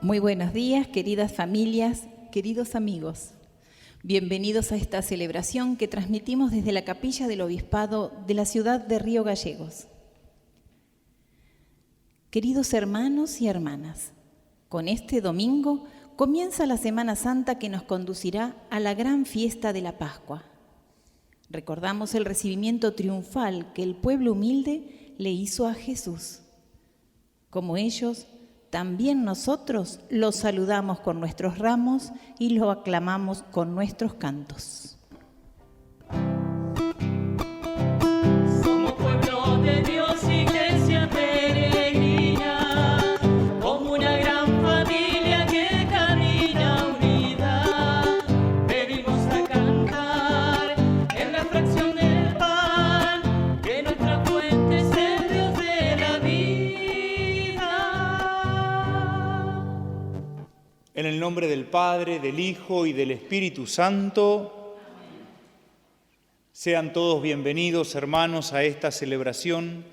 Muy buenos días, queridas familias, queridos amigos. Bienvenidos a esta celebración que transmitimos desde la Capilla del Obispado de la ciudad de Río Gallegos. Queridos hermanos y hermanas, con este domingo comienza la Semana Santa que nos conducirá a la gran fiesta de la Pascua. Recordamos el recibimiento triunfal que el pueblo humilde le hizo a Jesús. Como ellos, también nosotros lo saludamos con nuestros ramos y lo aclamamos con nuestros cantos. Somos pueblo de Dios, iglesia peregrina, como una gran familia que camina unida. Venimos a cantar en la fracción del pan, que nuestra fuente es el Dios de la vida. En el nombre del Padre, del Hijo y del Espíritu Santo. Sean todos bienvenidos, hermanos, a esta celebración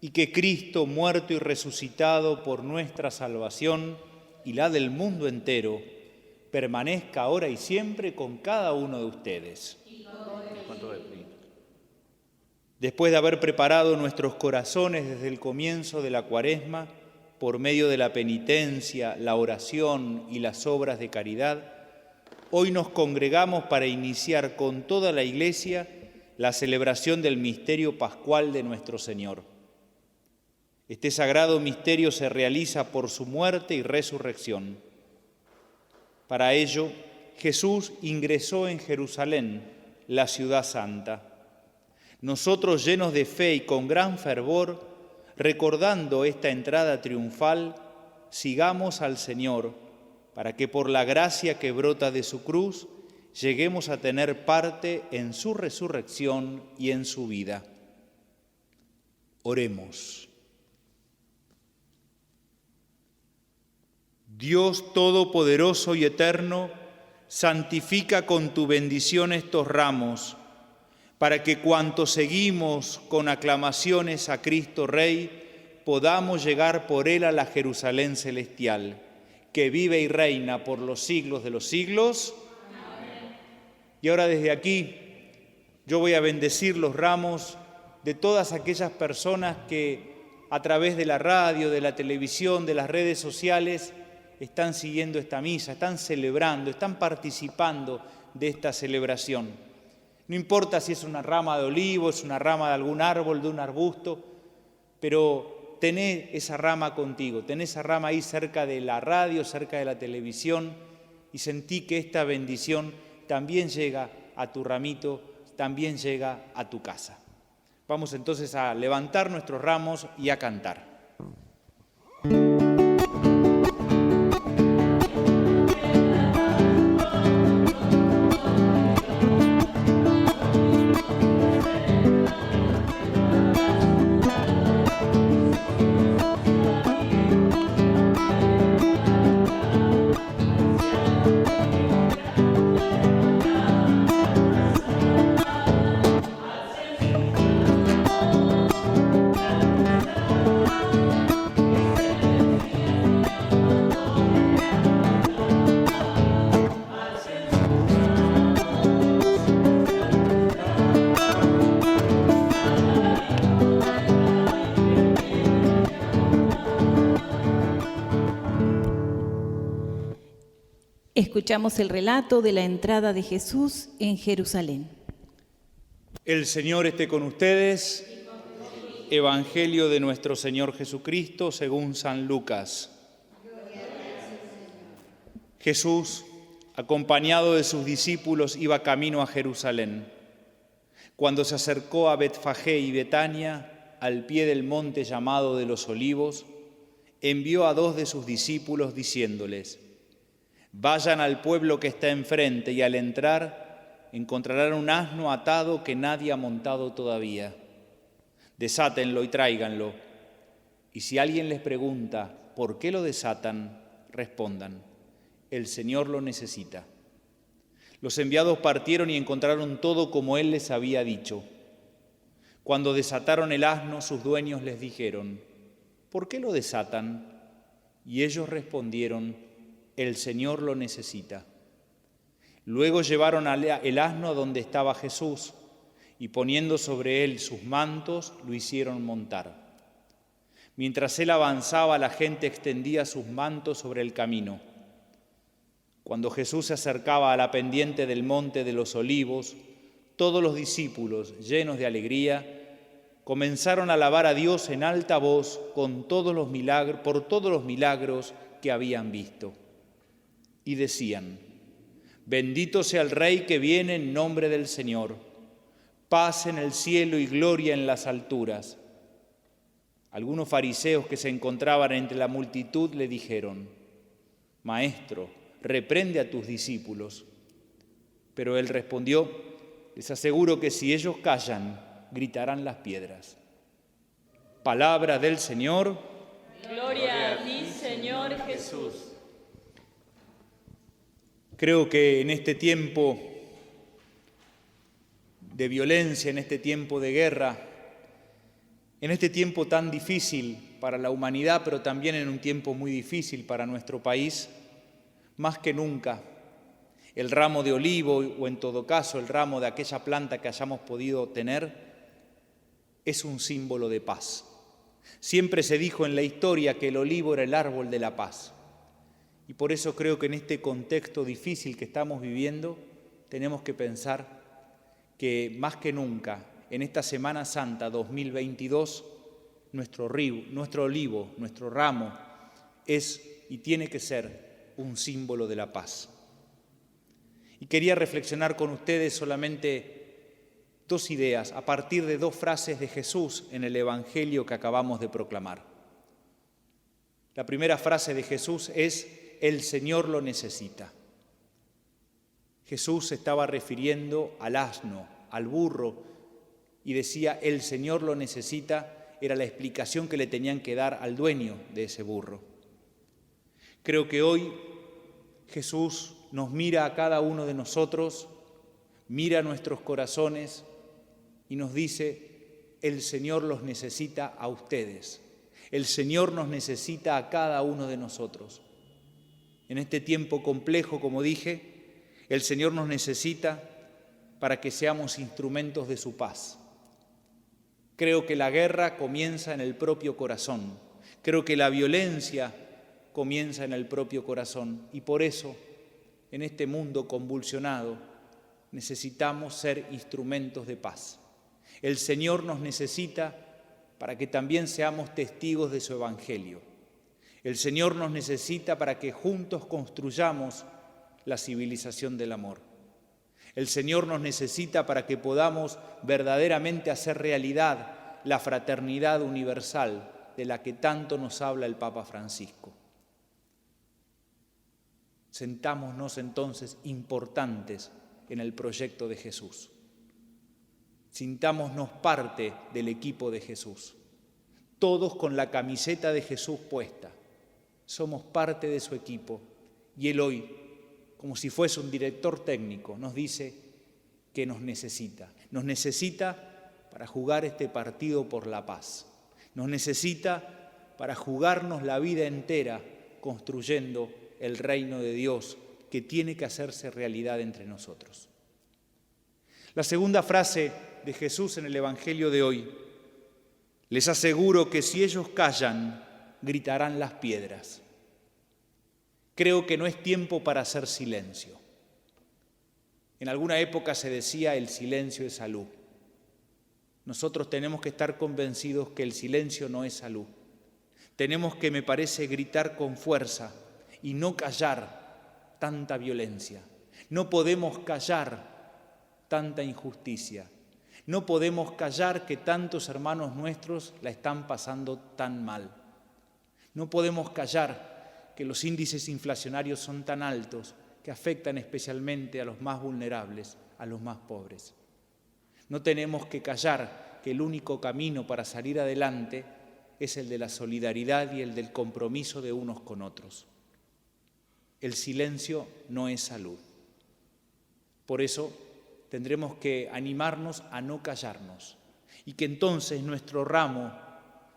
y que Cristo, muerto y resucitado por nuestra salvación y la del mundo entero, permanezca ahora y siempre con cada uno de ustedes. Después de haber preparado nuestros corazones desde el comienzo de la Cuaresma, por medio de la penitencia, la oración y las obras de caridad, hoy nos congregamos para iniciar con toda la Iglesia la celebración del misterio pascual de nuestro Señor. Este sagrado misterio se realiza por su muerte y resurrección. Para ello, Jesús ingresó en Jerusalén, la ciudad santa. Nosotros, llenos de fe y con gran fervor, recordando esta entrada triunfal, sigamos al Señor, para que por la gracia que brota de su cruz, lleguemos a tener parte en su resurrección y en su vida. Oremos. Dios Todopoderoso y Eterno, santifica con tu bendición estos ramos, para que cuantos seguimos con aclamaciones a Cristo Rey, podamos llegar por Él a la Jerusalén celestial, que vive y reina por los siglos de los siglos. Amén. Y ahora desde aquí yo voy a bendecir los ramos de todas aquellas personas que a través de la radio, de la televisión, de las redes sociales, están siguiendo esta misa, están celebrando, están participando de esta celebración. No importa si es una rama de olivo, es una rama de algún árbol, de un arbusto, pero tené esa rama contigo, tené esa rama ahí cerca de la radio, cerca de la televisión, y sentí que esta bendición también llega a tu ramito, también llega a tu casa. Vamos entonces a levantar nuestros ramos y a cantar. Escuchamos el relato de la entrada de Jesús en Jerusalén. El Señor esté con ustedes. Evangelio de nuestro Señor Jesucristo según San Lucas. Jesús, acompañado de sus discípulos, iba camino a Jerusalén. Cuando se acercó a Betfagé y Betania, al pie del monte llamado de los Olivos, envió a 2 de sus discípulos diciéndoles: vayan al pueblo que está enfrente y al entrar encontrarán un asno atado que nadie ha montado todavía. Desátenlo y tráiganlo. Y si alguien les pregunta por qué lo desatan, respondan: el Señor lo necesita. Los enviados partieron y encontraron todo como Él les había dicho. Cuando desataron el asno, sus dueños les dijeron: ¿por qué lo desatan? Y ellos respondieron: el Señor lo necesita. Luego llevaron el asno a donde estaba Jesús y poniendo sobre él sus mantos, lo hicieron montar. Mientras él avanzaba, la gente extendía sus mantos sobre el camino. Cuando Jesús se acercaba a la pendiente del monte de los Olivos, todos los discípulos, llenos de alegría, comenzaron a alabar a Dios en alta voz por todos los milagros que habían visto. Y decían: bendito sea el Rey que viene en nombre del Señor, paz en el cielo y gloria en las alturas. Algunos fariseos que se encontraban entre la multitud le dijeron: Maestro, reprende a tus discípulos. Pero él respondió: les aseguro que si ellos callan, gritarán las piedras. Palabra del Señor. Gloria a ti, Señor Jesús. Creo que en este tiempo de violencia, en este tiempo de guerra, en este tiempo tan difícil para la humanidad, pero también en un tiempo muy difícil para nuestro país, más que nunca, el ramo de olivo, o en todo caso el ramo de aquella planta que hayamos podido tener, es un símbolo de paz. Siempre se dijo en la historia que el olivo era el árbol de la paz. Y por eso creo que en este contexto difícil que estamos viviendo, tenemos que pensar que más que nunca, en esta Semana Santa 2022, nuestro olivo, nuestro ramo, es y tiene que ser un símbolo de la paz. Y quería reflexionar con ustedes solamente dos ideas a partir de dos frases de Jesús en el Evangelio que acabamos de proclamar. La primera frase de Jesús es: el Señor lo necesita. Jesús se estaba refiriendo al asno, al burro, y decía: el Señor lo necesita, era la explicación que le tenían que dar al dueño de ese burro. Creo que hoy Jesús nos mira a cada uno de nosotros, mira nuestros corazones y nos dice: el Señor los necesita a ustedes, el Señor nos necesita a cada uno de nosotros. En este tiempo complejo, como dije, el Señor nos necesita para que seamos instrumentos de su paz. Creo que la guerra comienza en el propio corazón, creo que la violencia comienza en el propio corazón y por eso, en este mundo convulsionado, necesitamos ser instrumentos de paz. El Señor nos necesita para que también seamos testigos de su Evangelio. El Señor nos necesita para que juntos construyamos la civilización del amor. El Señor nos necesita para que podamos verdaderamente hacer realidad la fraternidad universal de la que tanto nos habla el Papa Francisco. Sentámonos entonces importantes en el proyecto de Jesús. Sintámonos parte del equipo de Jesús, todos con la camiseta de Jesús puesta. Somos parte de su equipo y Él hoy, como si fuese un director técnico, nos dice que nos necesita. Nos necesita para jugar este partido por la paz. Nos necesita para jugarnos la vida entera construyendo el reino de Dios que tiene que hacerse realidad entre nosotros. La segunda frase de Jesús en el Evangelio de hoy: les aseguro que si ellos callan, gritarán las piedras. Creo que no es tiempo para hacer silencio. En alguna época se decía: el silencio es salud. Nosotros tenemos que estar convencidos que el silencio no es salud. Tenemos que, me parece, gritar con fuerza y no callar tanta violencia. No podemos callar tanta injusticia. No podemos callar que tantos hermanos nuestros la están pasando tan mal. No podemos callar que los índices inflacionarios son tan altos que afectan especialmente a los más vulnerables, a los más pobres. No tenemos que callar que el único camino para salir adelante es el de la solidaridad y el del compromiso de unos con otros. El silencio no es salud. Por eso tendremos que animarnos a no callarnos y que entonces nuestro ramo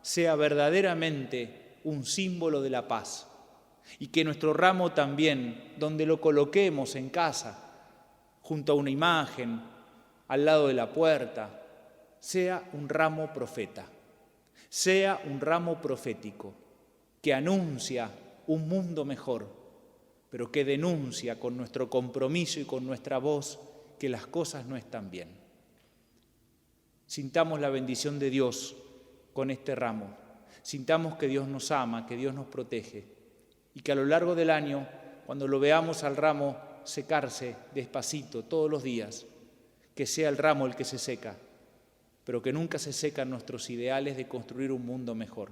sea verdaderamente un símbolo de la paz, Y que nuestro ramo también, donde lo coloquemos en casa, junto a una imagen, al lado de la puerta, sea un ramo profeta, sea un ramo profético que anuncia un mundo mejor, pero que denuncia con nuestro compromiso y con nuestra voz que las cosas no están bien. Sintamos la bendición de Dios con este ramo, sintamos que Dios nos ama, que Dios nos protege y que a lo largo del año, cuando lo veamos al ramo secarse despacito todos los días, que sea el ramo el que se seca, pero que nunca se secan nuestros ideales de construir un mundo mejor,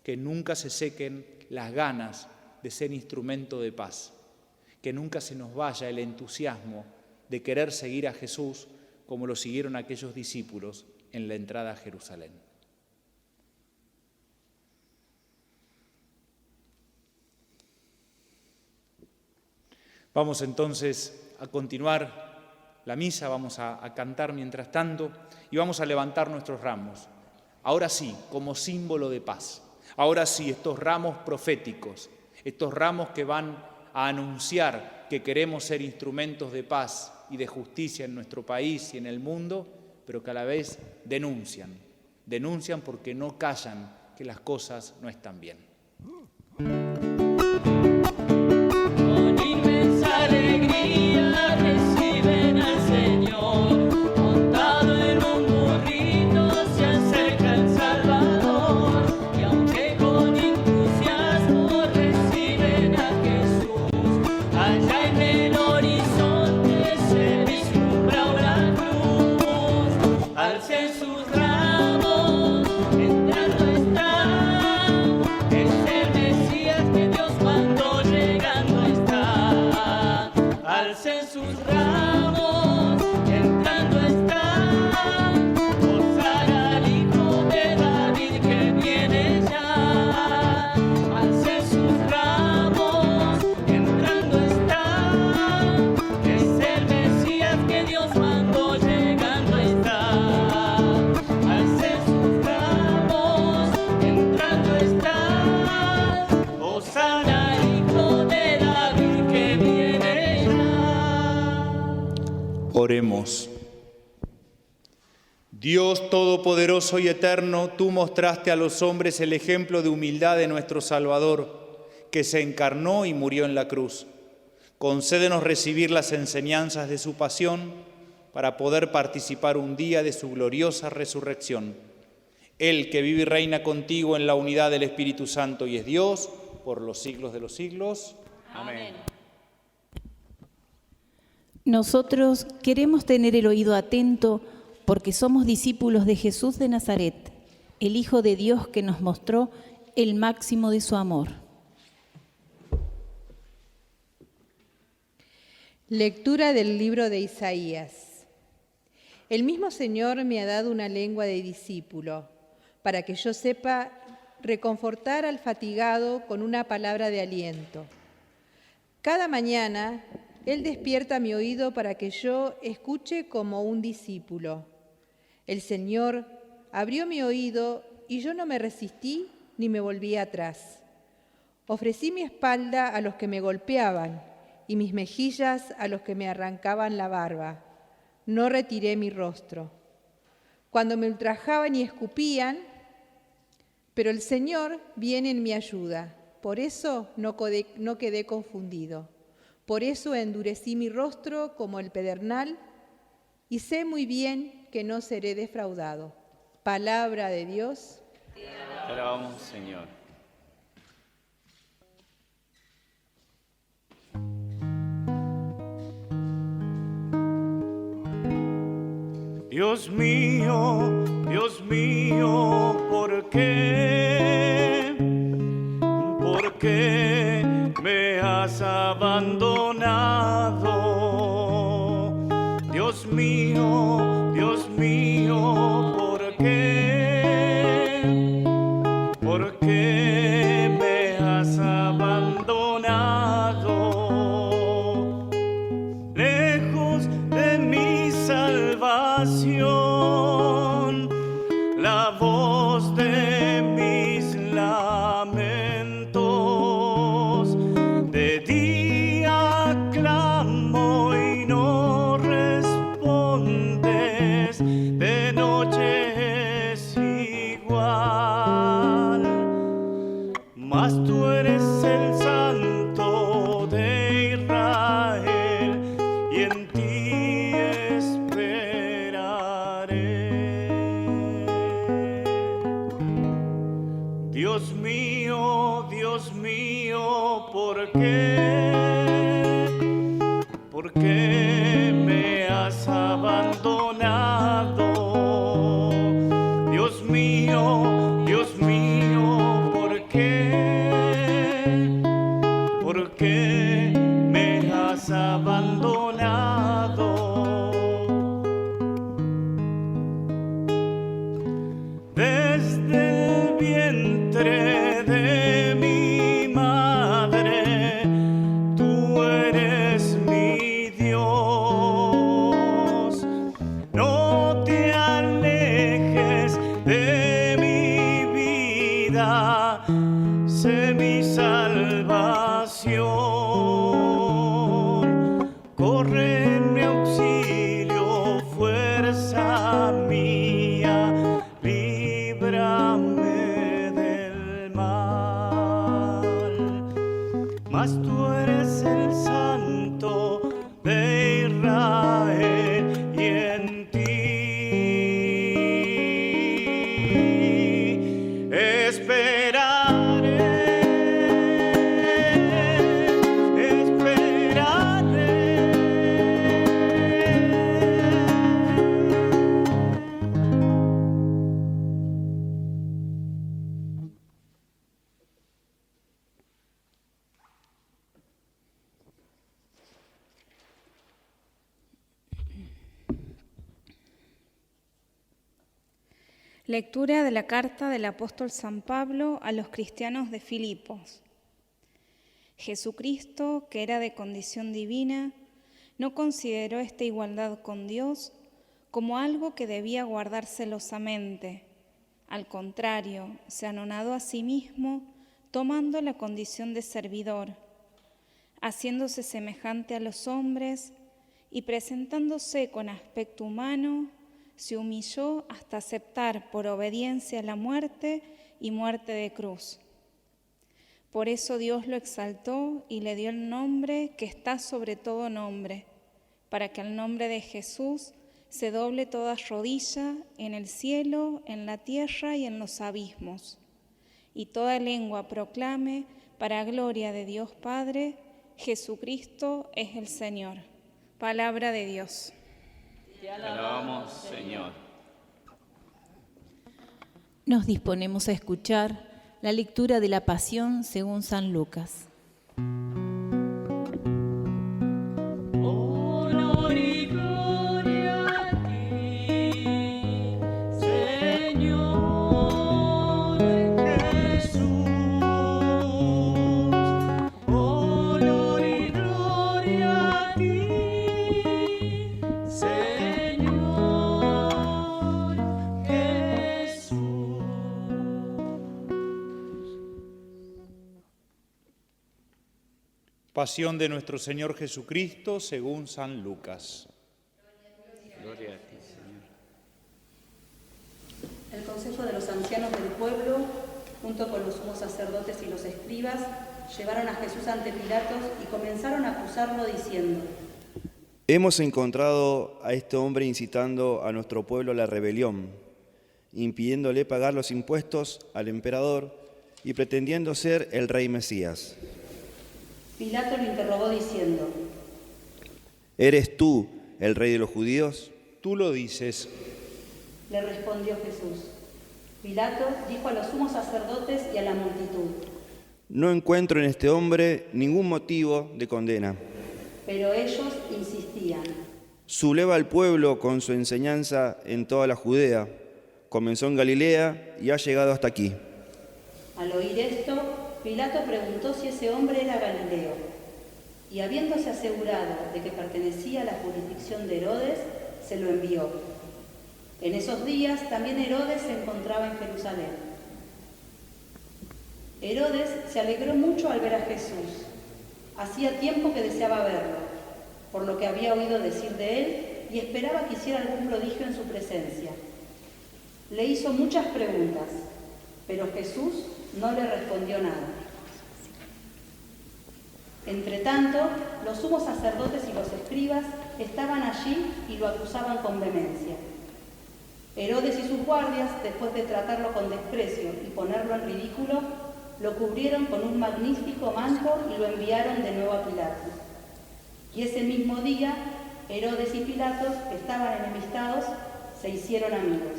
que nunca se sequen las ganas de ser instrumento de paz, que nunca se nos vaya el entusiasmo de querer seguir a Jesús como lo siguieron aquellos discípulos en la entrada a Jerusalén. Vamos entonces a continuar la misa, vamos a cantar mientras tanto y vamos a levantar nuestros ramos. Ahora sí, como símbolo de paz. Ahora sí, estos ramos proféticos, estos ramos que van a anunciar que queremos ser instrumentos de paz y de justicia en nuestro país y en el mundo, pero que a la vez denuncian porque no callan que las cosas no están bien. Con inmensa alegría reciben al Señor, montado en un burrito se acerca el Salvador, y aunque con entusiasmo reciben a Jesús, allá en el horizonte se vislumbra una cruz, alcen sus ramos, entrando está, es el Mesías que Dios mandó, llegando está. Alcen sus ramos, entrando está, Hosana al Hijo de David que viene ya. Alcen sus ramos, entrando está, es el Mesías que Dios mandó, llegando está. Alcen sus ramos, entrando está, Hosana al Hijo de David que viene ya. Oremos. Dios Todopoderoso y Eterno, tú mostraste a los hombres el ejemplo de humildad de nuestro Salvador, que se encarnó y murió en la cruz. Concédenos recibir las enseñanzas de su pasión para poder participar un día de su gloriosa resurrección. Él que vive y reina contigo en la unidad del Espíritu Santo y es Dios por los siglos de los siglos. Amén. Nosotros queremos tener el oído atento porque somos discípulos de Jesús de Nazaret, el Hijo de Dios que nos mostró el máximo de su amor. Lectura del libro de Isaías. El mismo Señor me ha dado una lengua de discípulo, para que yo sepa reconfortar al fatigado con una palabra de aliento. Cada mañana Él despierta mi oído para que yo escuche como un discípulo. El Señor abrió mi oído y yo no me resistí ni me volví atrás. Ofrecí mi espalda a los que me golpeaban y mis mejillas a los que me arrancaban la barba. No retiré mi rostro. Cuando me ultrajaban y escupían, pero el Señor viene en mi ayuda. Por eso no quedé confundido. Por eso endurecí mi rostro como el pedernal y sé muy bien que no seré defraudado. Palabra de Dios. Te alabamos, Señor. Dios mío, ¿por qué? ¿Por qué me has abandonado? Dios mío, ¿por qué? ¿Por qué me has abandonado? Lejos de mi salvación, la voz de mis lamentos ¿Por qué me has abandonado? Dios mío, ¿por qué? ¿Por qué me has abandonado? Desde el vientre de mi madre, tú eres mi Dios. No te alejes de mi vida, sé mi salvación. Corre en mi auxilio, fuerza mía, líbrame del mal. Mas tú eres el Santo de Israel y en ti esperaré, esperaré. Lectura de la carta del apóstol San Pablo a los cristianos de Filipos. Jesucristo, que era de condición divina, no consideró esta igualdad con Dios como algo que debía guardar celosamente. Al contrario, se anonadó a sí mismo, tomando la condición de servidor, haciéndose semejante a los hombres y presentándose con aspecto humano, se humilló hasta aceptar por obediencia la muerte y muerte de cruz. Por eso Dios lo exaltó y le dio el nombre que está sobre todo nombre, para que al nombre de Jesús se doble toda rodilla en el cielo, en la tierra y en los abismos, y toda lengua proclame para gloria de Dios Padre, Jesucristo es el Señor. Palabra de Dios. Te alabamos, Señor. Nos disponemos a escuchar la lectura de la Pasión según San Lucas. Honor y gloria a ti, Señor Jesús. Honor y gloria a ti, Señor Jesús. Pasión de nuestro Señor Jesucristo según San Lucas. Gloria a ti, Señor. El consejo de los ancianos del pueblo, junto con los sumos sacerdotes y los escribas, llevaron a Jesús ante Pilatos y comenzaron a acusarlo diciendo: Hemos encontrado a este hombre incitando a nuestro pueblo a la rebelión, impidiéndole pagar los impuestos al emperador y pretendiendo ser el rey Mesías. Pilato lo interrogó diciendo: ¿Eres tú el rey de los judíos? Tú lo dices. Le respondió Jesús. Pilato dijo a los sumos sacerdotes y a la multitud: No encuentro en este hombre ningún motivo de condena. Pero ellos insistían. Subleva al pueblo con su enseñanza en toda la Judea. Comenzó en Galilea y ha llegado hasta aquí. Al oír esto, Pilato preguntó si ese hombre era Galileo. Y habiéndose asegurado de que pertenecía a la jurisdicción de Herodes, se lo envió. En esos días también Herodes se encontraba en Jerusalén. Herodes se alegró mucho al ver a Jesús. Hacía tiempo que deseaba verlo, por lo que había oído decir de él, y esperaba que hiciera algún prodigio en su presencia. Le hizo muchas preguntas, pero Jesús no le respondió nada. Entretanto, los sumos sacerdotes y los escribas estaban allí y lo acusaban con vehemencia. Herodes y sus guardias, después de tratarlo con desprecio y ponerlo en ridículo, lo cubrieron con un magnífico manto y lo enviaron de nuevo a Pilato. Y ese mismo día, Herodes y Pilato, que estaban enemistados, se hicieron amigos.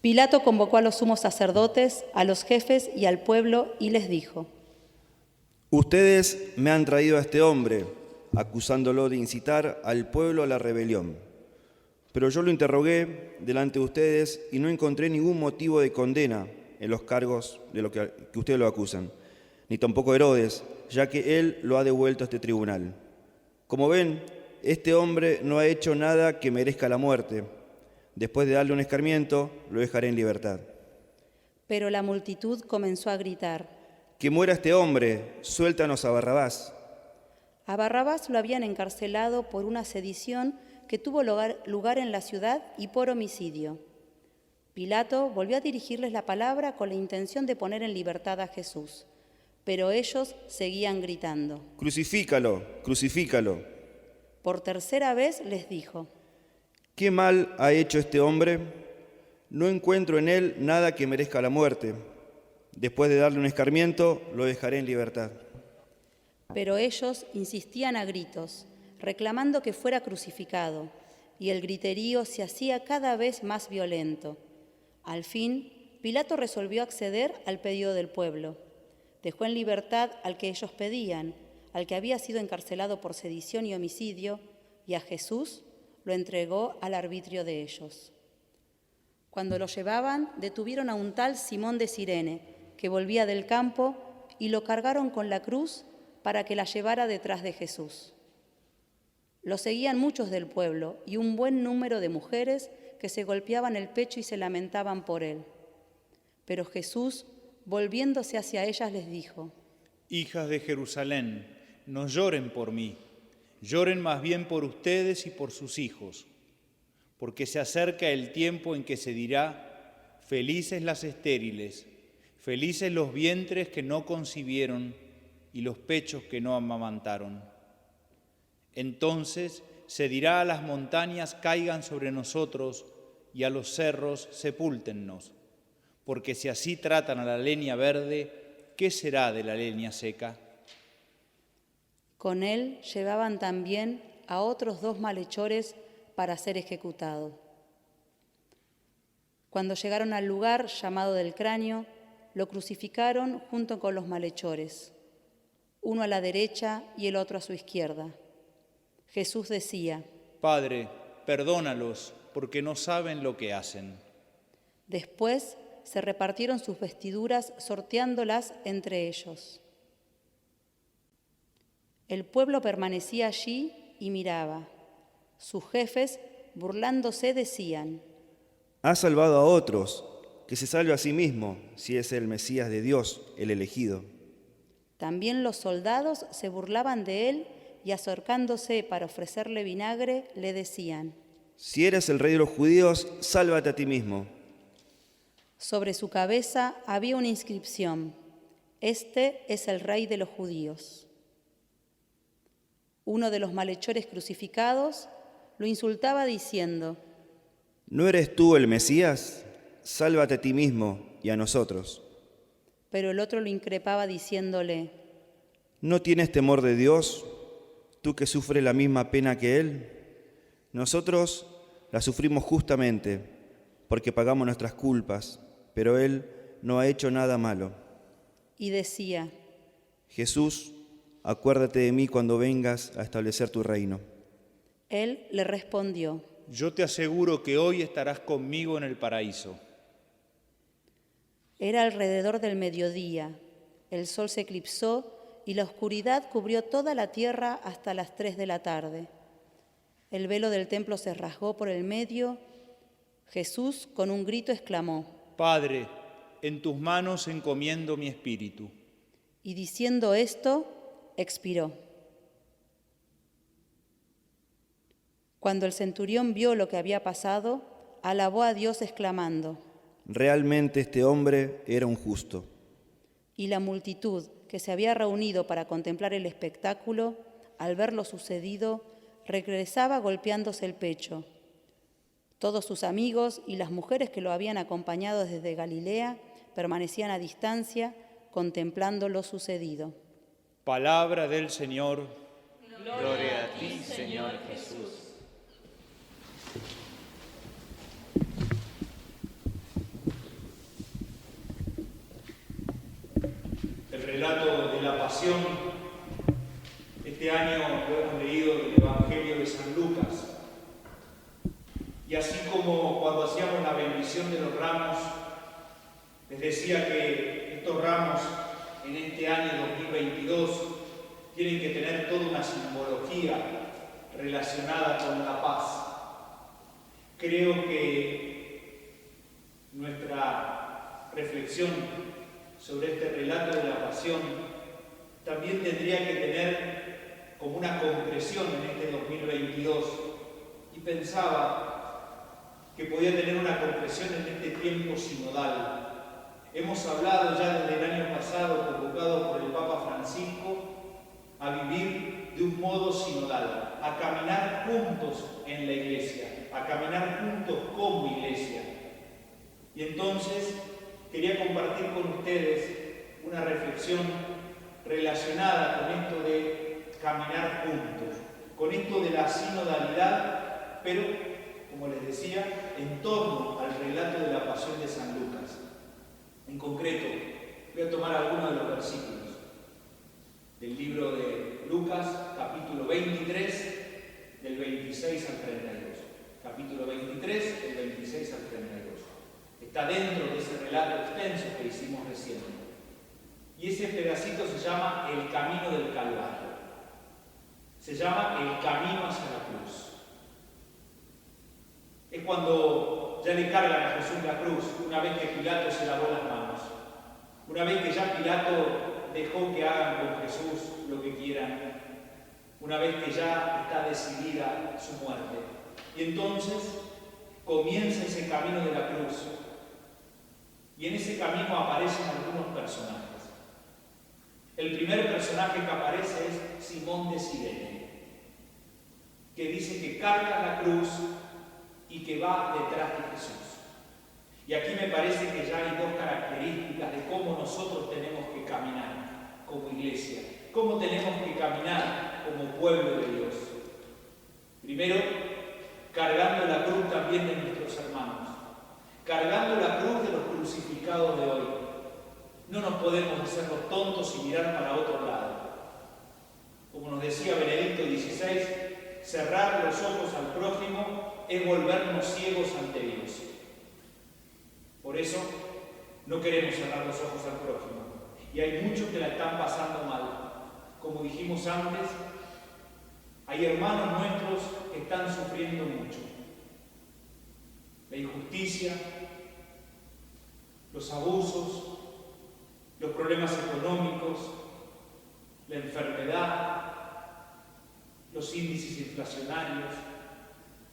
Pilato convocó a los sumos sacerdotes, a los jefes y al pueblo y les dijo: Ustedes me han traído a este hombre, acusándolo de incitar al pueblo a la rebelión. Pero yo lo interrogué delante de ustedes y no encontré ningún motivo de condena en los cargos de lo que ustedes lo acusan, ni tampoco Herodes, ya que él lo ha devuelto a este tribunal. Como ven, este hombre no ha hecho nada que merezca la muerte. Después de darle un escarmiento, lo dejaré en libertad. Pero la multitud comenzó a gritar: ¡Que muera este hombre! ¡Suéltanos a Barrabás! A Barrabás lo habían encarcelado por una sedición que tuvo lugar en la ciudad y por homicidio. Pilato volvió a dirigirles la palabra con la intención de poner en libertad a Jesús, pero ellos seguían gritando. ¡Crucifícalo! ¡Crucifícalo! Por tercera vez les dijo: ¿Qué mal ha hecho este hombre? No encuentro en él nada que merezca la muerte. Después de darle un escarmiento, lo dejaré en libertad. Pero ellos insistían a gritos, reclamando que fuera crucificado, y el griterío se hacía cada vez más violento. Al fin, Pilato resolvió acceder al pedido del pueblo. Dejó en libertad al que ellos pedían, al que había sido encarcelado por sedición y homicidio, y a Jesús lo entregó al arbitrio de ellos. Cuando lo llevaban, detuvieron a un tal Simón de Cirene, que volvía del campo, y lo cargaron con la cruz para que la llevara detrás de Jesús. Lo seguían muchos del pueblo y un buen número de mujeres que se golpeaban el pecho y se lamentaban por él. Pero Jesús, volviéndose hacia ellas, les dijo: Hijas de Jerusalén, no lloren por mí, lloren más bien por ustedes y por sus hijos, porque se acerca el tiempo en que se dirá: felices las estériles, felices los vientres que no concibieron y los pechos que no amamantaron. Entonces se dirá a las montañas: caigan sobre nosotros, y a los cerros: sepúltennos. Porque si así tratan a la leña verde, ¿qué será de la leña seca? Con él llevaban también a otros 2 malhechores para ser ejecutado. Cuando llegaron al lugar llamado del Cráneo, lo crucificaron junto con los malhechores, uno a la derecha y el otro a su izquierda. Jesús decía: Padre, perdónalos, porque no saben lo que hacen. Después se repartieron sus vestiduras, sorteándolas entre ellos. El pueblo permanecía allí y miraba. Sus jefes, burlándose, decían: Ha salvado a otros, que se salve a sí mismo, si es el Mesías de Dios, el elegido. También los soldados se burlaban de él y, acercándose para ofrecerle vinagre, le decían: Si eres el rey de los judíos, sálvate a ti mismo. Sobre su cabeza había una inscripción: Este es el rey de los judíos. Uno de los malhechores crucificados lo insultaba diciendo: ¿No eres tú el Mesías? Sálvate a ti mismo y a nosotros. Pero el otro lo increpaba diciéndole: ¿No tienes temor de Dios, tú que sufres la misma pena que Él? Nosotros la sufrimos justamente porque pagamos nuestras culpas, pero Él no ha hecho nada malo. Y decía: Jesús, acuérdate de mí cuando vengas a establecer tu reino. Él le respondió: Yo te aseguro que hoy estarás conmigo en el paraíso. Era alrededor del mediodía. El sol se eclipsó y la oscuridad cubrió toda la tierra hasta las 3 de la tarde. El velo del templo se rasgó por el medio. Jesús, con un grito, exclamó: Padre, en tus manos encomiendo mi espíritu. Y diciendo esto, expiró. Cuando el centurión vio lo que había pasado, alabó a Dios exclamando: Realmente este hombre era un justo. Y la multitud que se había reunido para contemplar el espectáculo, al ver lo sucedido, regresaba golpeándose el pecho. Todos sus amigos y las mujeres que lo habían acompañado desde Galilea permanecían a distancia contemplando lo sucedido. Palabra del Señor. Gloria a ti, Señor Jesús. El relato de la Pasión, este año lo hemos leído del Evangelio de San Lucas. Y así como cuando hacíamos la bendición de los ramos, les decía que estos ramos en este año 2022 tienen que tener toda una simbología relacionada con la paz. Creo que nuestra reflexión sobre este relato de la Pasión también tendría que tener como una concreción en este 2022. Y pensaba que podía tener una concreción en este tiempo sinodal. Hemos hablado ya desde el año pasado, convocado por el Papa Francisco, a vivir de un modo sinodal, a caminar juntos en la Iglesia, a caminar juntos como Iglesia. Y entonces quería compartir con ustedes una reflexión relacionada con esto de caminar juntos, con esto de la sinodalidad, pero, como les decía, en torno al relato de la Pasión de San Lucas. En concreto, voy a tomar algunos de los versículos del libro de Lucas, capítulo 23, del 26 al 32. Capítulo 23, del 26 al 32. Está dentro de ese relato extenso que hicimos recién. Y ese pedacito se llama el camino del Calvario. Se llama el camino hacia la cruz. Es cuando ya le cargan a Jesús la cruz, una vez que Pilato se lavó las manos. Una vez que ya Pilato dejó que hagan con Jesús lo que quieran. Una vez que ya está decidida su muerte. Y entonces comienza ese camino de la cruz. Y en ese camino aparecen algunos personajes. El primer personaje que aparece es Simón de Cirene, que dice que carga la cruz y que va detrás de Jesús. Y aquí me parece que ya hay dos características de cómo nosotros tenemos que caminar como iglesia, cómo tenemos que caminar como pueblo de Dios. Primero, cargando la cruz también de nuestros hermanos, cargando la cruz de los crucificados de hoy. No nos podemos hacer los tontos y mirar para otro lado. Como nos decía Benedicto XVI, cerrar los ojos al prójimo es volvernos ciegos ante Dios. Por eso no queremos cerrar los ojos al prójimo. Y hay muchos que la están pasando mal. Como dijimos antes, hay hermanos nuestros que están sufriendo mucho. La injusticia, los abusos, los problemas económicos, la enfermedad, los índices inflacionarios,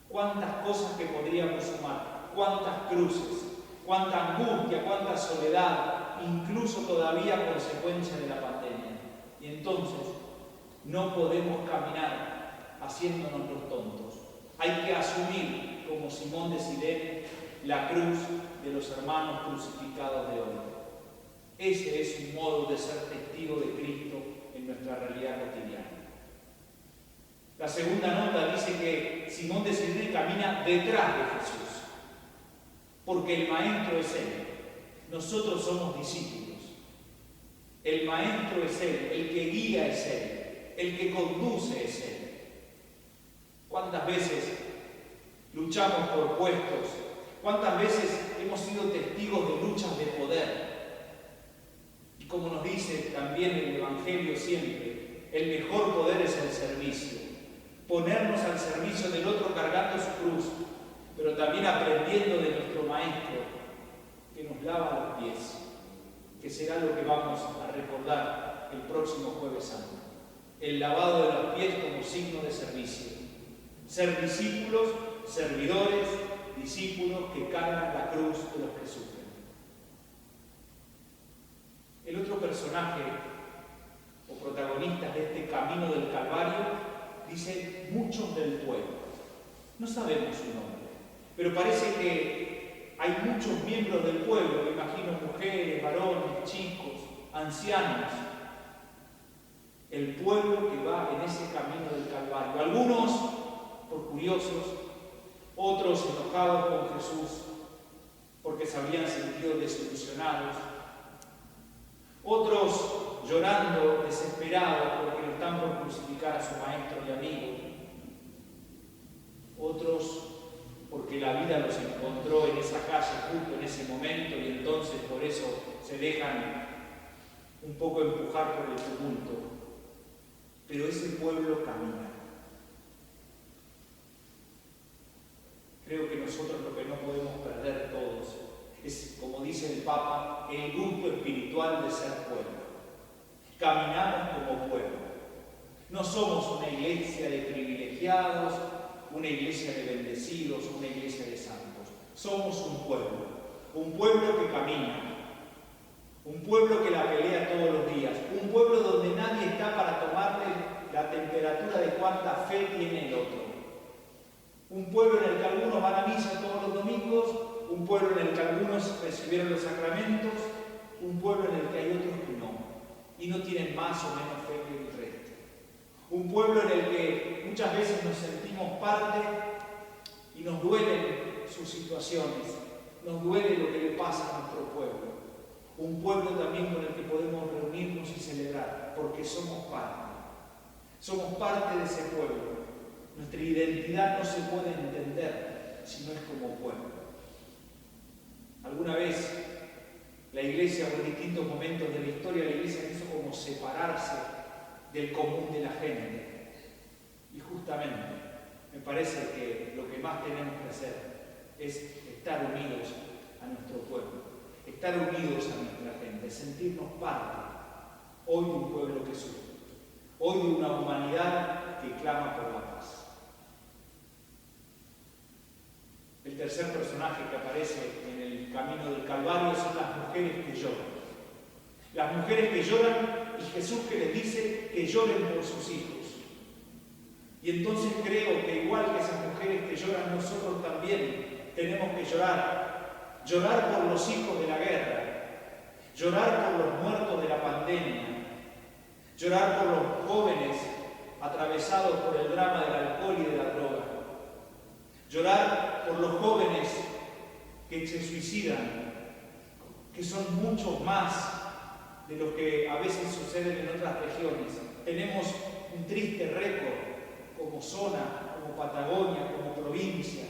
cuántas cosas que podríamos sumar, cuántas cruces, cuánta angustia, cuánta soledad, incluso todavía consecuencia de la pandemia. Y entonces no podemos caminar haciéndonos los tontos. Hay que asumir, como Simón de Cirene, la cruz de los hermanos crucificados de hoy. Ese es un modo de ser testigo de Cristo en nuestra realidad cotidiana. La segunda nota dice que Simón de Cirene camina detrás de Jesús, porque el Maestro es Él. Nosotros somos discípulos. El Maestro es Él, el que guía es Él, el que conduce es Él. ¿Cuántas veces luchamos por puestos? ¿Cuántas veces hemos sido testigos de luchas de poder? Y como nos dice también el Evangelio siempre, el mejor poder es el servicio. Ponernos al servicio del otro cargando su cruz, pero también aprendiendo de nuestro Maestro, que nos lava los pies, que será lo que vamos a recordar el próximo Jueves Santo. El lavado de los pies como signo de servicio. Ser discípulos, servidores, discípulos que cargan la cruz de los que sufren. El otro personaje o protagonista de este camino del Calvario dice muchos del pueblo. No sabemos su nombre, pero parece que hay muchos miembros del pueblo, me imagino mujeres, varones, chicos, ancianos, el pueblo que va en ese camino del Calvario. Algunos por curiosos, otros enojados con Jesús porque se habían sentido desilusionados, otros llorando, desesperados porque lo están por crucificar a su maestro y amigo, otros porque la vida los encontró en esa calle justo en ese momento y entonces por eso se dejan un poco empujar por el tumulto. Pero ese pueblo camina. Creo que nosotros lo que no podemos perder todos es, como dice el Papa, el gusto espiritual de ser pueblo. Caminamos como pueblo. No somos una iglesia de privilegiados, una iglesia de bendecidos, una iglesia de santos. Somos un pueblo que camina, un pueblo que la pelea todos los días, un pueblo donde nadie está para tomarle la temperatura de cuánta fe tiene el otro. Un pueblo en el que algunos van a misa todos los domingos, un pueblo en el que algunos recibieron los sacramentos, un pueblo en el que hay otros que no, y no tienen más o menos fe que el resto. Un pueblo en el que muchas veces nos sentimos parte y nos duelen sus situaciones, nos duele lo que le pasa a nuestro pueblo. Un pueblo también con el que podemos reunirnos y celebrar, porque somos parte. Somos parte de ese pueblo. Nuestra identidad no se puede entender si no es como pueblo. Alguna vez la Iglesia, en distintos momentos de la historia, la Iglesia quiso como separarse del común de la gente. Y justamente me parece que lo que más tenemos que hacer es estar unidos a nuestro pueblo, estar unidos a nuestra gente, sentirnos parte hoy de un pueblo que sufre, hoy de una humanidad que clama por la paz. El tercer personaje que aparece en el camino del Calvario son las mujeres que lloran. Las mujeres que lloran y Jesús que les dice que lloren por sus hijos. Y entonces creo que igual que esas mujeres que lloran, nosotros también tenemos que llorar. Llorar por los hijos de la guerra, llorar por los muertos de la pandemia, llorar por los jóvenes atravesados por el drama del alcohol y de la droga, llorar por los jóvenes que se suicidan, que son muchos más de los que a veces suceden en otras regiones. Tenemos un triste récord como zona, como Patagonia, como provincia,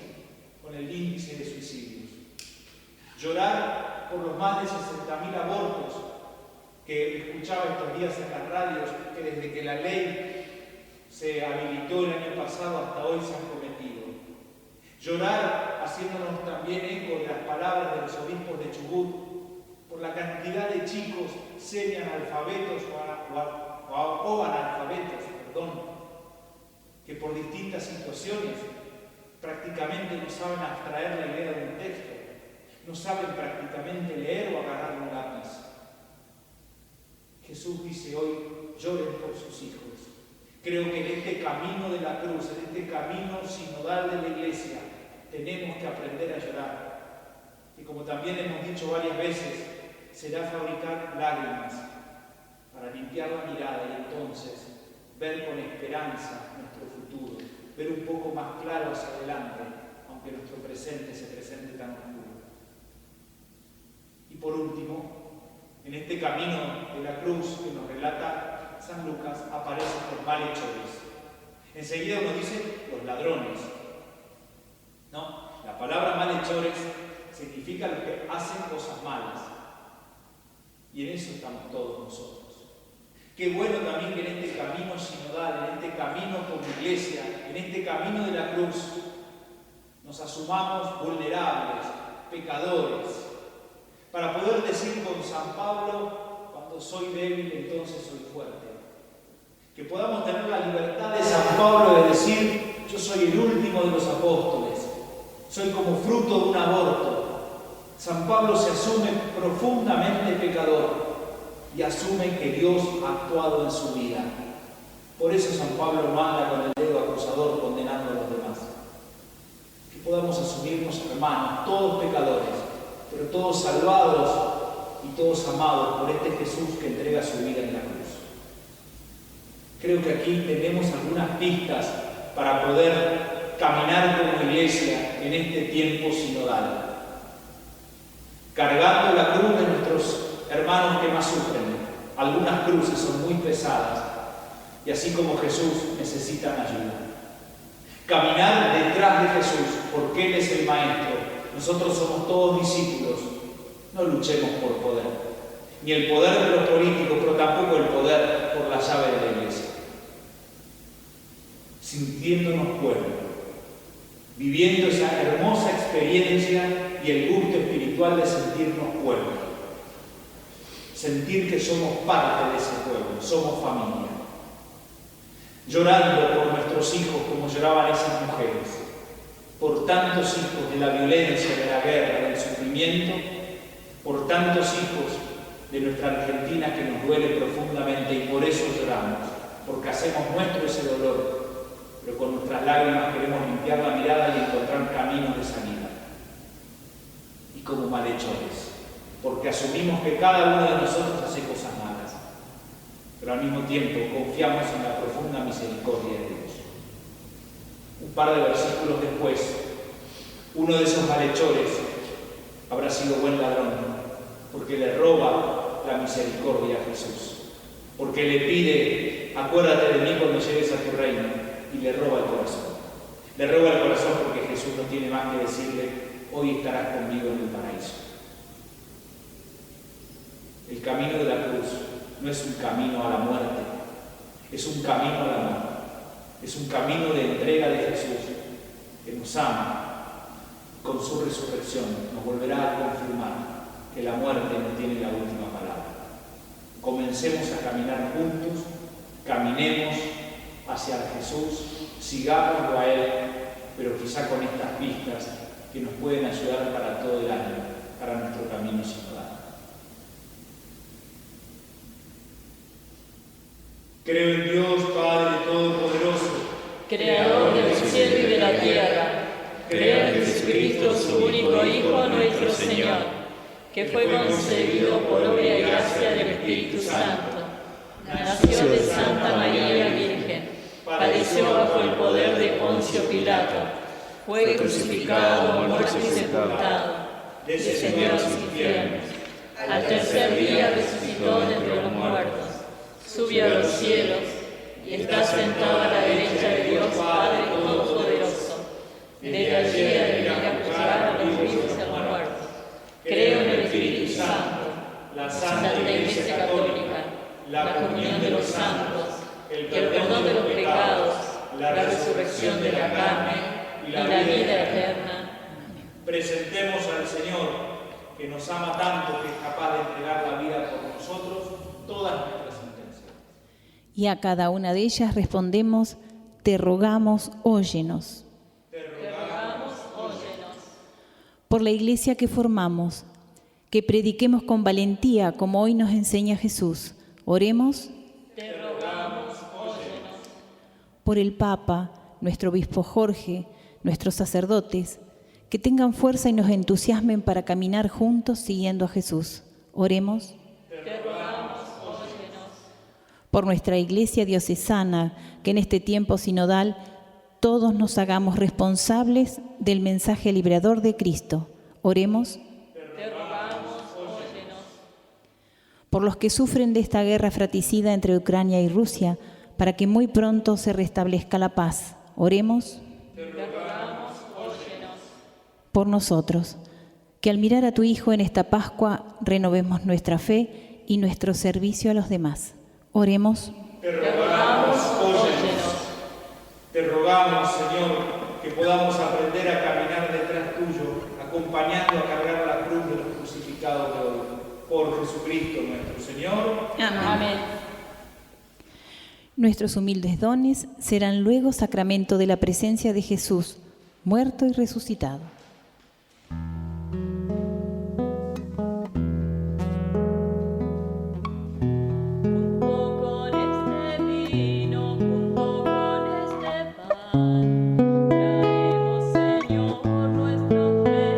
con el índice de suicidios. Llorar por los más de 60.000 abortos que escuchaba estos días en las radios, que desde que la ley se habilitó el año pasado hasta hoy se han cometido. Llorar haciéndonos también eco de las palabras de los obispos de Chubut por la cantidad de chicos semianalfabetos o analfabetos, que por distintas situaciones prácticamente no saben abstraer la idea de un texto, no saben prácticamente leer o agarrar un lápiz. Jesús dice hoy, lloren por sus hijos. Creo que en este camino de la cruz, en este camino sinodal de la Iglesia, tenemos que aprender a llorar. Y como también hemos dicho varias veces, será fabricar lágrimas para limpiar la mirada y entonces ver con esperanza nuestro futuro, ver un poco más claro hacia adelante, aunque nuestro presente se presente tan oscuro. Y por último, en este camino de la cruz que nos relata San Lucas, aparecen los malhechores. Enseguida uno dice los ladrones. No, la palabra malhechores significa los que hacen cosas malas. Y en eso estamos todos nosotros. Qué bueno también que en este camino sinodal, en este camino como iglesia, en este camino de la cruz, nos asumamos vulnerables, pecadores, para poder decir con San Pablo, cuando soy débil, entonces soy fuerte. Que podamos tener la libertad de San Pablo de decir, yo soy el último de los apóstoles, soy como fruto de un aborto. San Pablo se asume profundamente pecador y asume que Dios ha actuado en su vida. Por eso San Pablo no anda con el dedo acusador condenando a los demás. Que podamos asumirnos hermanos, todos pecadores, pero todos salvados y todos amados por este Jesús que entrega su vida en la cruz. Creo que aquí tenemos algunas pistas para poder caminar como iglesia en este tiempo sinodal, cargando la cruz de nuestros hermanos que más sufren. Algunas cruces son muy pesadas y así como Jesús necesitan ayuda. Caminar detrás de Jesús, porque Él es el Maestro. Nosotros somos todos discípulos. No luchemos por poder, ni el poder de los políticos, pero tampoco el poder por la llave de la iglesia. Sintiéndonos pueblo, viviendo esa hermosa experiencia y el gusto espiritual de sentirnos pueblo. Sentir que somos parte de ese pueblo, somos familia. Llorando por nuestros hijos como lloraban esas mujeres, por tantos hijos de la violencia, de la guerra, del sufrimiento, por tantos hijos de nuestra Argentina que nos duele profundamente y por eso lloramos, porque hacemos nuestro ese dolor, pero con nuestras lágrimas queremos limpiar la mirada y encontrar caminos de salida. Y como malhechores, porque asumimos que cada uno de nosotros hace cosas malas, pero al mismo tiempo confiamos en la profunda misericordia de Dios. Un par de versículos después, uno de esos malhechores habrá sido buen ladrón, porque le roba la misericordia a Jesús, porque le pide, acuérdate de mí cuando llegues a tu reino, y le roba el corazón. Le roba el corazón porque Jesús no tiene más que decirle, hoy estarás conmigo en el paraíso. El camino de la cruz no es un camino a la muerte, es un camino al amor, es un camino de entrega de Jesús, que nos ama. Con su resurrección nos volverá a confirmar que la muerte no tiene la última palabra. Comencemos a caminar juntos, caminemos hacia Jesús, sigámoslo a Él, pero quizá con estas pistas que nos pueden ayudar para todo el año, para nuestro camino sinodal. Creo en Dios, Padre Todopoderoso, Creador del cielo y de la tierra. Creo en Jesucristo, su único Hijo, nuestro Señor, que fue concebido por obra y gracia del Espíritu Santo. Nació de Santa María Virgen, padeció bajo el poder de Poncio Pilato, fue crucificado, muerto y sepultado, descendió a los infiernos. Al tercer día resucitó de entre los muertos, subió a los cielos y está sentado a la derecha de Dios Padre Todopoderoso. Desde allí ha de venir a juzgar a los vivos y a los muertos. Creo en el Espíritu Santo, la Santa Iglesia Católica, la comunión de los santos, el perdón de los pecados, la resurrección de la carne y la vida eterna. Presentemos al Señor, que nos ama tanto que es capaz de entregar la vida por nosotros, todas nuestras intenciones. Y a cada una de ellas respondemos, te rogamos, óyenos. Por la iglesia que formamos, que prediquemos con valentía como hoy nos enseña Jesús. Oremos. Te rogamos, óyenos. Por el Papa, nuestro obispo Jorge, nuestros sacerdotes, que tengan fuerza y nos entusiasmen para caminar juntos siguiendo a Jesús. Oremos. Te rogamos, óyenos. Por nuestra iglesia diocesana, que en este tiempo sinodal todos nos hagamos responsables del mensaje liberador de Cristo. Oremos. Te rogamos, óyenos. Por los que sufren de esta guerra fratricida entre Ucrania y Rusia, para que muy pronto se restablezca la paz. Oremos. Te rogamos, óyenos. Por nosotros, que al mirar a tu Hijo en esta Pascua renovemos nuestra fe y nuestro servicio a los demás. Oremos. Te rogamos, óyenos. Te rogamos, Señor, que podamos aprender a caminar detrás tuyo, acompañando a cargar la cruz de los crucificados de hoy. Por Jesucristo nuestro Señor. Amén. Nuestros humildes dones serán luego sacramento de la presencia de Jesús, muerto y resucitado. Traemos, Señor, nuestras ofrendas.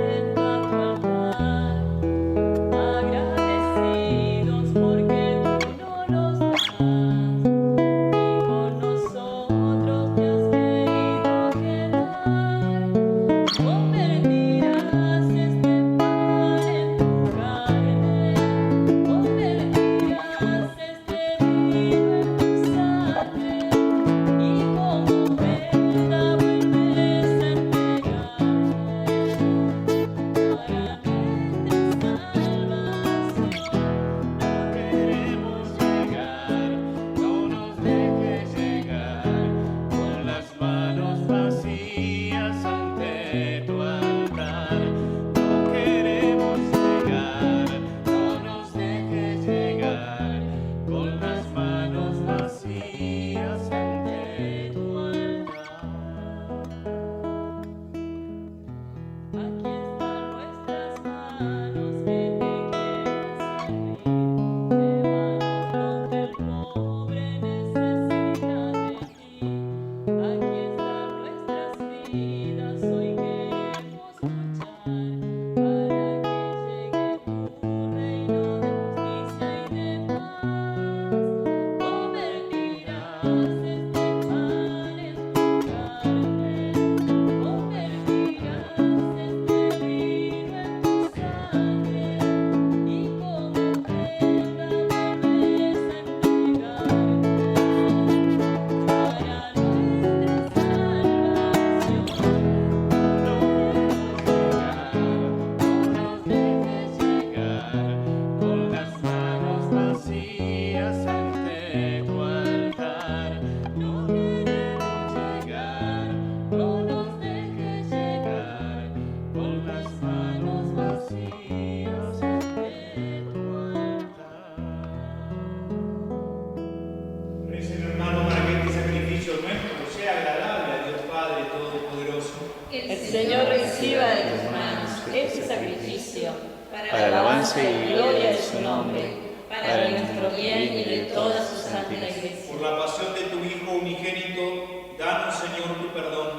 Todopoderoso, El Señor reciba de tus manos este sacrificio para alabanza y gloria de su nombre, para nuestro bien y de toda su santa Iglesia. por la pasión de tu Hijo unigénito, danos, Señor, tu perdón,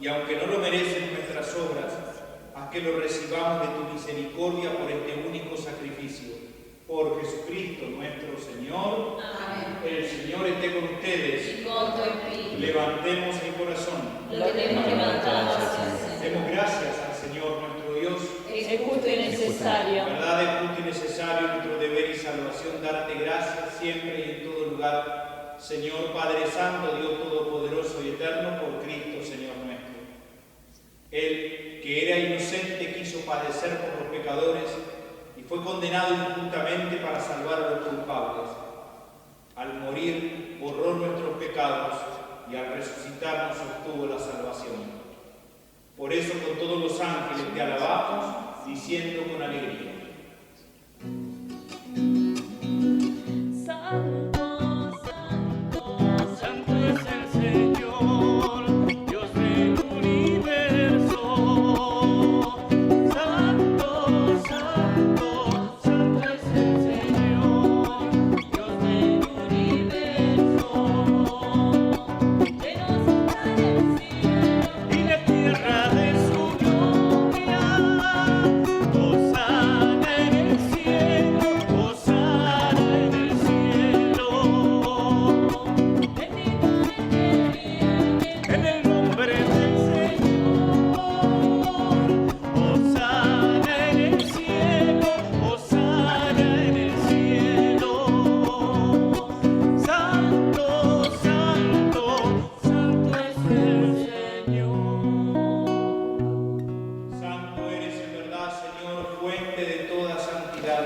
y aunque no lo merecen nuestras obras, haz que lo recibamos de tu misericordia por este único sacrificio. Por Jesucristo nuestro Señor. Amén. El Señor esté con ustedes. Y con tu espíritu. Levantemos el corazón. Lo tenemos levantado hacia el Señor. Demos gracias al Señor nuestro Dios. Es justo y necesario. Verdad es justo y necesario nuestro deber y salvación darte gracias siempre y en todo lugar. Señor Padre Santo, Dios Todopoderoso y Eterno, por Cristo, Señor nuestro. Él, que era inocente, quiso padecer por los pecadores y fue condenado injustamente para salvar a los culpables. Al morir, borró nuestros pecados y al resucitar nos obtuvo la salvación. Por eso con todos los ángeles te alabamos, diciendo con alegría: Santo, santo, santo es el Señor, Dios del universo. Santo, santo, santo es el Señor, Dios del universo. Llenos está el cielo y la tierra de su gloria. Hosana en el cielo, hosana en el cielo. Bendito el que viene en el nombre del Señor. Hosana en el cielo, hosana en el cielo. Santo, santo, santo es el Señor. Santo eres en verdad, Señor, fuente de toda santidad.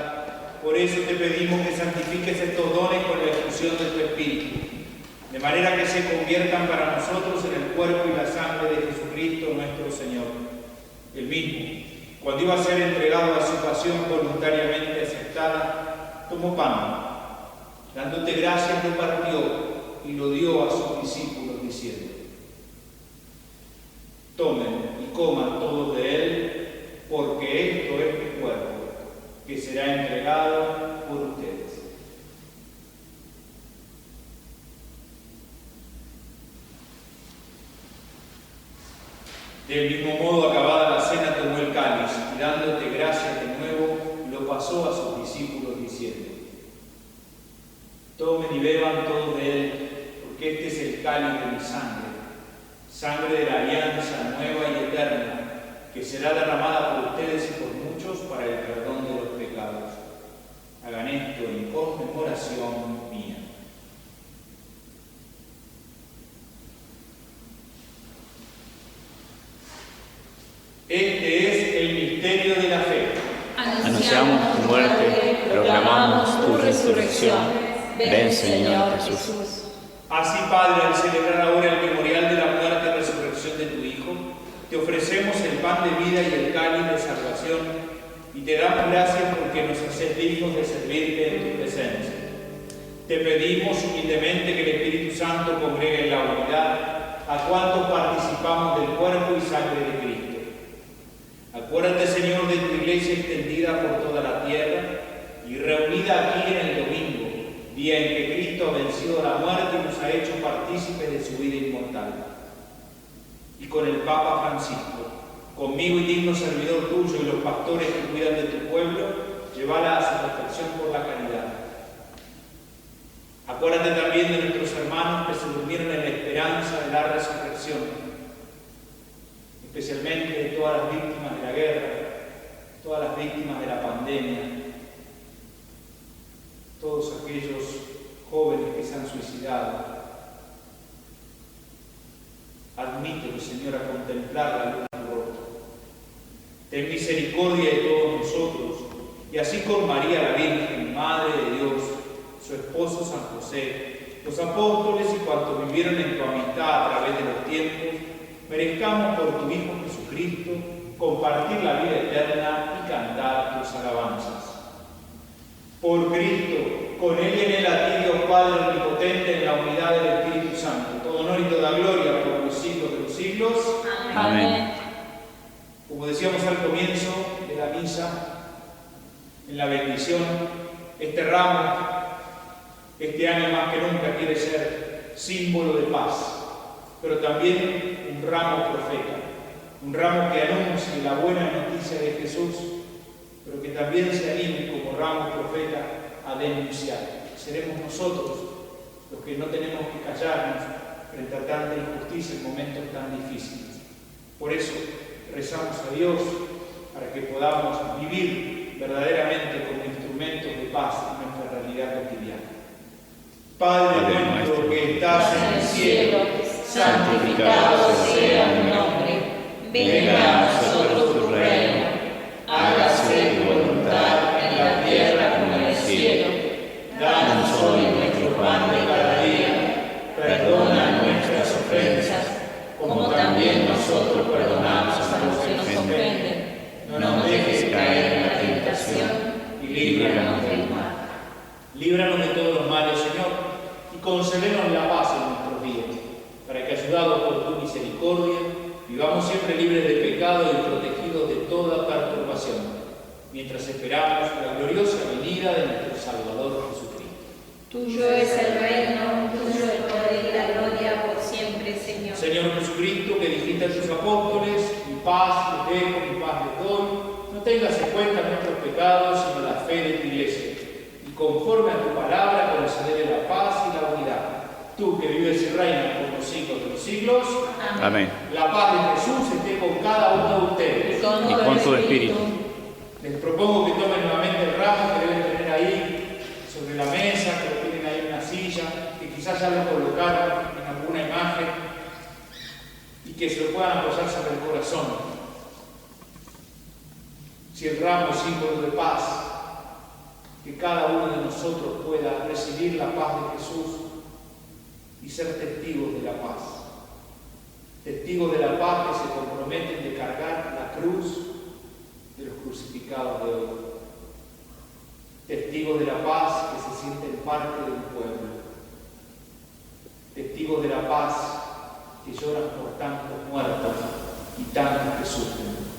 Por eso te pedimos que santifiques estos dones con la efusión de tu Espíritu, de manera que se conviertan para nosotros en el cuerpo y la sangre de Jesucristo nuestro Señor. El mismo, cuando iba a ser entregado a su pasión voluntariamente aceptada, tomó pan, dándote gracias, lo partió y lo dio a sus discípulos, diciendo: tomen y coman todos de él, porque esto es mi cuerpo, que será entregado por ustedes. Del mismo modo, acabada la cena, tomó el cáliz y dándote gracias de nuevo, lo pasó a sus discípulos, diciendo: tomen y beban todos de él, porque este es el cáliz de mi sangre, sangre de la alianza nueva y eterna, que será derramada por ustedes y por muchos para el perdón de los pecados. Hagan esto en conmemoración mía. Este es el misterio de la fe. Anunciamos tu muerte, proclamamos tu resurrección. Ven, Señor Jesús. Así, Padre, al celebrar ahora el memorial de la muerte y resurrección de tu Hijo, te ofrecemos el pan de vida y el cáliz de salvación, y te damos gracias porque nos haces dignos de servirte en tu presencia. Te pedimos humildemente que el Espíritu Santo congregue en la unidad a cuantos participamos del cuerpo y sangre de Cristo. Acuérdate, Señor, de tu iglesia extendida por toda la tierra y reunida aquí en el domingo, día en que Cristo ha vencido la muerte y nos ha hecho partícipes de su vida inmortal. Y con el Papa Francisco, conmigo y digno servidor tuyo y los pastores que cuidan de tu pueblo, llévala a su perfección por la caridad. Acuérdate también de nuestros hermanos que se durmieron en la esperanza de la resurrección, especialmente de todas las víctimas de la guerra, todas las víctimas de la pandemia, todos aquellos jóvenes que se han suicidado. Admítelos, Señor, a contemplar la luz de tu rostro. Ten misericordia de todos nosotros, y así con María la Virgen, Madre de Dios, su esposo San José, los apóstoles y cuantos vivieron en tu amistad a través de los tiempos, merezcamos por tu Hijo Jesucristo compartir la vida eterna y cantar tus alabanzas. Por Cristo, con Él y en Él, a ti, Dios Padre omnipotente, en la unidad del Espíritu Santo, todo honor y toda gloria por los siglos de los siglos. siglos. Amén. Como decíamos al comienzo de la misa, en la bendición, este ramo, este año más que nunca quiere ser símbolo de paz, pero también un ramo profeta, un ramo que anuncie la buena noticia de Jesús, pero que también se anime como ramo profeta a denunciar. Seremos nosotros los que no tenemos que callarnos frente a tanta injusticia en momentos tan difíciles. Por eso rezamos a Dios para que podamos vivir verdaderamente como instrumentos de paz en nuestra realidad cotidiana. Padre nuestro que estás en el cielo, santificado sea tu nombre. Venga a nosotros tu reino. Hágase tu voluntad en la tierra como en el cielo. Danos hoy nuestro pan de cada día. Perdona nuestras ofensas, como también nosotros perdonamos a los que nos ofenden. No nos dejes caer en la tentación y líbranos del mal. Líbranos de todos los males, Señor, y concédenos la paz en nuestros días, para que, ayudados por tu misericordia, vivamos siempre libres de pecado y protegidos de toda perturbación, mientras esperamos la gloriosa venida de nuestro Salvador Jesucristo. Tuyo es el reino, tuyo el poder y la gloria por siempre, Señor. Señor Jesucristo, que dijiste a tus apóstoles, mi paz les dejo, mi paz les doy, no tengas en cuenta nuestros pecados, sino la fe de tu Iglesia, y conforme a tu palabra concederle la paz y la unidad. Tú que vives y reinas por los siglos de los siglos. Amén. La paz de Jesús esté con cada uno de ustedes. Y con tu espíritu. Les propongo que tomen nuevamente el ramo que deben tener ahí sobre la mesa, que lo tienen ahí en una silla, que quizás ya lo colocaron en alguna imagen y que se lo puedan apoyar sobre el corazón. Si el ramo es símbolo de paz, que cada uno de nosotros pueda recibir la paz de Jesús y ser testigos de la paz. Testigos de la paz que se comprometen de cargar la cruz de los crucificados de hoy. Testigos de la paz que se sienten parte del pueblo. Testigos de la paz que lloran por tantos muertos y tantos que sufren.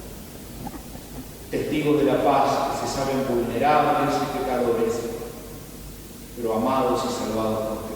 Testigos de la paz que se saben vulnerables y pecadores, pero amados y salvados por Cristo.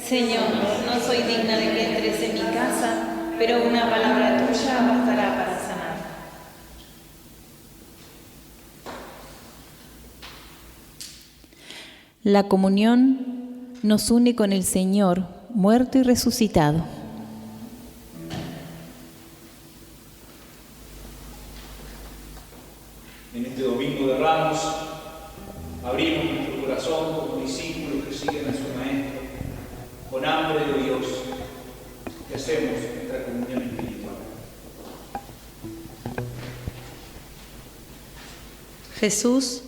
Señor, no soy digna de que entres en mi casa, pero una palabra tuya bastará para sanar. La comunión nos une con el Señor, muerto y resucitado. En este domingo de Ramos, abrimos nuestro corazón como discípulos que siguen a su Maestro, con hambre de Dios, que hacemos nuestra comunión espiritual. Jesús,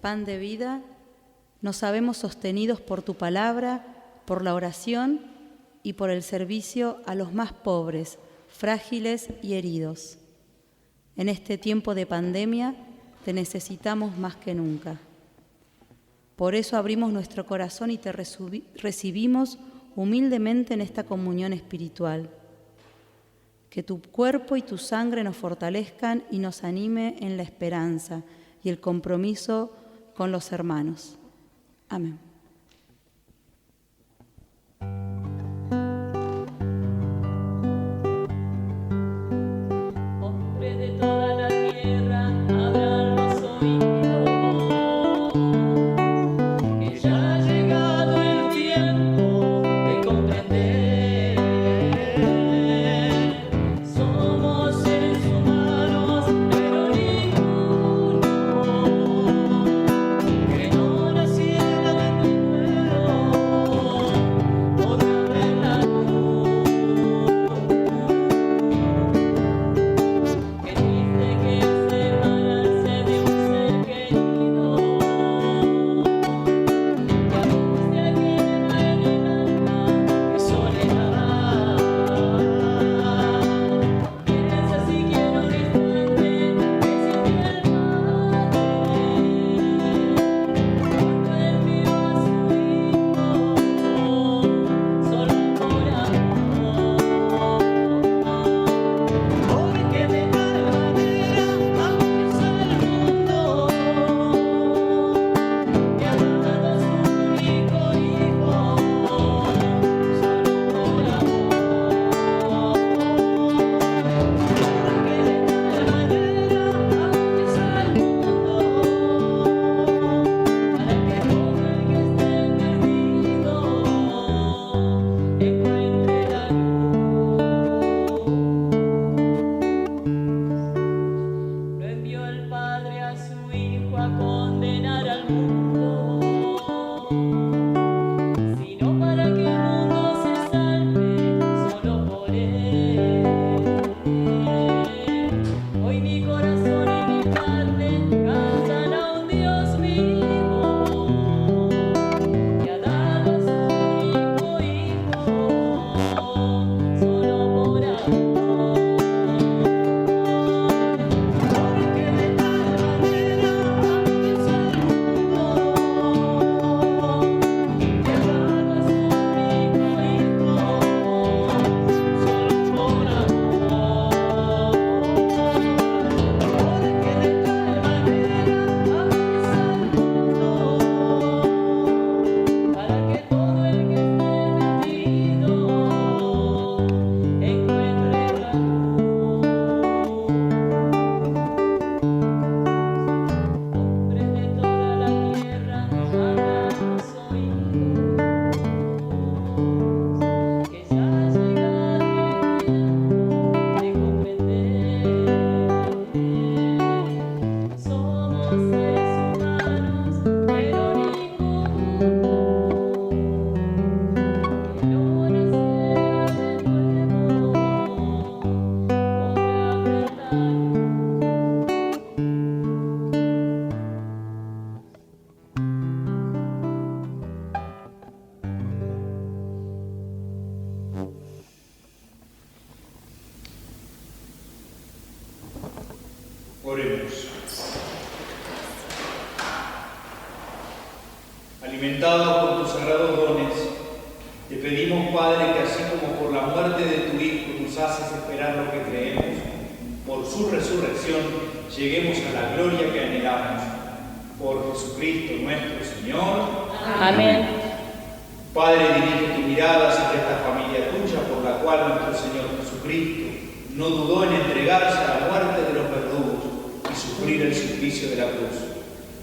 pan de vida, nos sabemos sostenidos por tu palabra, por la oración y por el servicio a los más pobres, frágiles y heridos. En este tiempo de pandemia te necesitamos más que nunca. Por eso abrimos nuestro corazón y te recibimos humildemente en esta comunión espiritual. Que tu cuerpo y tu sangre nos fortalezcan y nos anime en la esperanza y el compromiso con los hermanos. Amén. Hombre de toda la tierra, abran los oídos, que ya ha llegado el tiempo de comprender. Somos seres humanos, pero ninguno que no naciera de nuevo podrá ver la luz. Qué triste que es separarse de un ser querido, que angustia llena en el alma, qué soledad. Piensa siquiera un instante que sintió el Padre cuando envió a su Hijo solo por amor. Porque de tal manera amó Dios al mundo, que ha dado a su único Hijo, solo por amor. Porque de tal manera amó Dios al mundo, para que todo el que esté perdido encuentre la luz. No envió el Padre a su Hijo a condenar al mundo, sino para que el mundo se salve solo por él. Hoy mi corazón y mi carne cantan a un Dios vivo, que ha dado a su único Hijo solo por amor. Porque de tal manera amó Dios al mundo, que ha dado a su único Hijo solo por amor. Porque de tal manera amó Dios al mundo, para que todo el que esté perdido encuentre la luz. Hombres de toda la tierra, abran los oídos, que ya ha llegado el tiempo de comprender. Somos seres humanos, pero ninguno que no naciera de nuevo podrá ver la luz. Oremos. Alimentados por tus sagrados dones, te pedimos, Padre, que así como por la muerte de tu Hijo nos haces esperar lo que creemos, por su resurrección lleguemos a la gloria que anhelamos. Por Jesucristo nuestro Señor. Amén. Padre, dirige tu mirada sobre esta familia tuya, por la cual nuestro Señor Jesucristo no dudó en entregarse a la muerte de los verdugos y sufrir el suplicio de la cruz.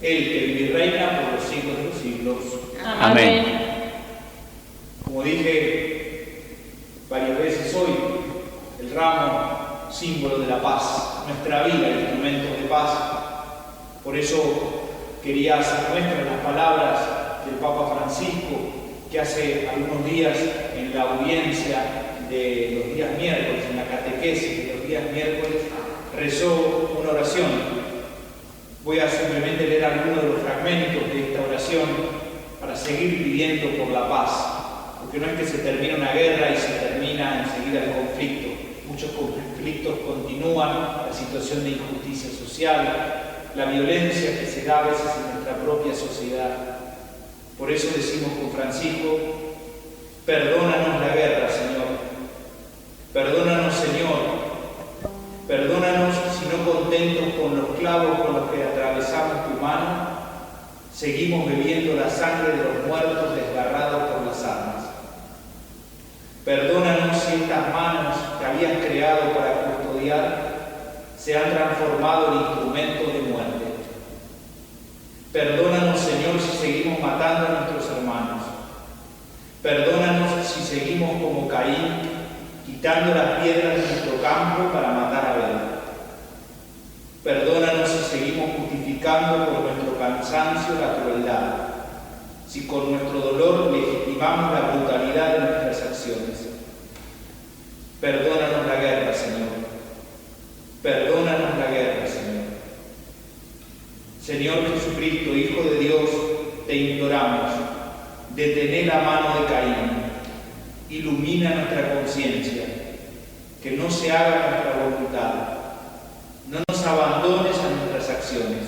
Él que vive y reina por los siglos de los siglos. Amén. Como dije varias veces hoy, el ramo, símbolo de la paz, nuestra vida, instrumento de paz. Por eso quería hacer nuestras las palabras del Papa Francisco, que hace algunos días en la audiencia de los días miércoles, en la catequesis de los días miércoles, rezó una oración. Voy a simplemente leer algunos de los fragmentos de esta oración para seguir pidiendo por la paz, porque no es que se termina una guerra y se termina enseguida el conflicto. Muchos conflictos continúan, la situación de injusticia social, la violencia que se da a veces en nuestra propia sociedad. Por eso decimos con Francisco, perdónanos la guerra, Señor. Perdónanos, Señor. Perdónanos si no contentos con los clavos con los que atravesamos tu mano, seguimos bebiendo la sangre de los muertos desgarrados por las armas. Perdónanos si estas manos que habías creado para custodiar se han transformado en instrumentos de muerte. Perdónanos, Señor, si seguimos matando a nuestros hermanos. Perdónanos si seguimos como Caín, quitando las piedras de nuestro campo para matar a Abel. Perdónanos si seguimos justificando por nuestro cansancio la crueldad, si con nuestro dolor legitimamos la brutalidad de nuestras acciones. Perdónanos la guerra, Señor. Perdónanos la guerra, Señor. Señor Jesucristo, Hijo de Dios, te imploramos, detené la mano de Caín, ilumina nuestra conciencia, que no se haga nuestra voluntad, no nos abandones a nuestras acciones.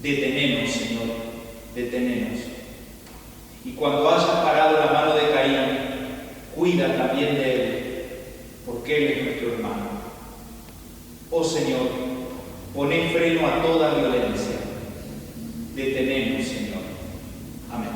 Detenenos, Señor, detenenos. Y cuando hayas parado la mano de Caín, cuida también de él, porque él es nuestro hermano. Oh Señor, poné freno a toda violencia. Detenenos, Señor. Amén.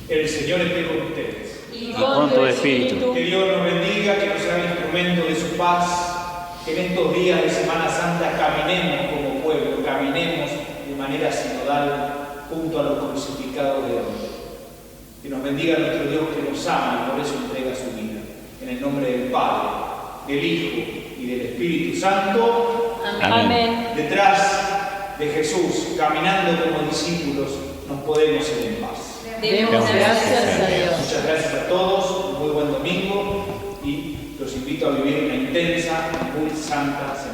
El Señor esté con ustedes. Y con tu espíritu. Que Dios nos bendiga, que nos haga instrumento de su paz, que en estos días de Semana Santa caminemos como pueblo, caminemos de manera sinodal junto a los crucificados de hoy. Que nos bendiga nuestro Dios que nos ama y por eso entrega su vida. En el nombre del Padre, del Hijo y del Espíritu Santo. Amén. Detrás de Jesús, caminando como discípulos, nos podemos ir en paz. Demos gracias a Dios. Muchas gracias a todos, un muy buen domingo y los invito a vivir una intensa, muy santa semana.